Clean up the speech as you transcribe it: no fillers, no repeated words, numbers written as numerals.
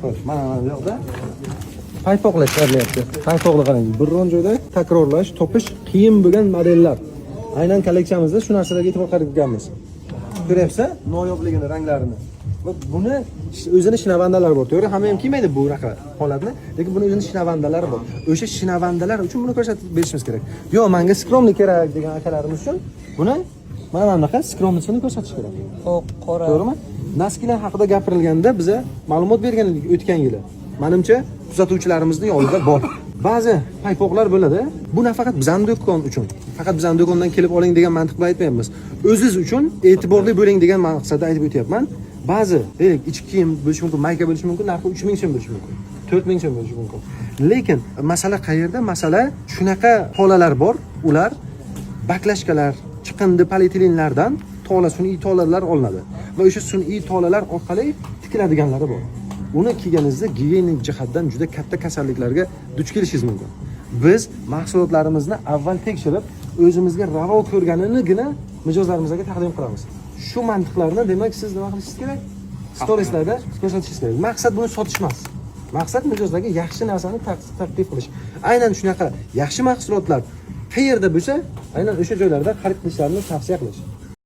Xo'sh, mana bu yoqda paypoqlash qilyapti. Paypoqni qarang, biron joyda takrorlash, topish qiyin bo'lgan modellar. Aynan kolleksiyamizda shu narsalarga e'tibor qaratganmiz. Ko'ryapsiz, noyobligini, ranglarini. Va buni o'zini shinavandalar bor. To'g'ri, hamma ham kiymaydi bu unaqa holatni, lekin buni o'zini shinavandalari bor. O'sha shinavandalar uchun buni ko'rsatib berishimiz kerak. Yo'q, menga skromli kerak degan akalarimiz uchun buni mana bunaqa skromnisini ko'rsatish kerak. Oq, qora. To'g'rimi? Naskilar haqida gapirilganda biza ma'lumot bergan edik o'tgan yili. Menimcha kuzatuvchilarimizning oldida bor. Ba'zi paypoqlar bo'ladi. Bu nafaqat bizning do'kon uchun. Faqat bizning do'kondan kelib oling degan mantiq bilan aytmayapmiz. O'zingiz uchun e'tiborli bo'ling degan maqsadda aytib o'tyapman. Ba'zi, deylik, ichki kiyim bo'lishi mumkin, mayka bo'lishi mumkin, narxi 3000 so'm bo'lishi mumkin, 4000 so'm bo'lishi mumkin. Lekin masala qayerda? Masala shunaqa tolalar bor, ular baklashkalar, chiqindi polietilenlardan tola, sun'iy tolalar olinadi va o'sha sun'iy tolalar orqali tikiladiganlari bor. Uni kiyganingizda gigiyenik jihatdan juda katta kasalliklarga duch kelishingiz mumkin. Biz mahsulotlarimizni avval tekshirib, o'zimizga ravo ko'rganligini mijozlarimizga taqdim qilamiz. Shu mantiqlarni demak siz nima qilishingiz kerak? Storieslarda ko'rsatishingiz kerak. Maqsad buni sotish emas. Maqsad mijozlarga yaxshi narsani taqdim qilish. Aynan shunaqa yaxshi mahsulotlar qayerda bo'lsa, aynan o'sha joylarda xarid qilishlarini tavsiya qilish.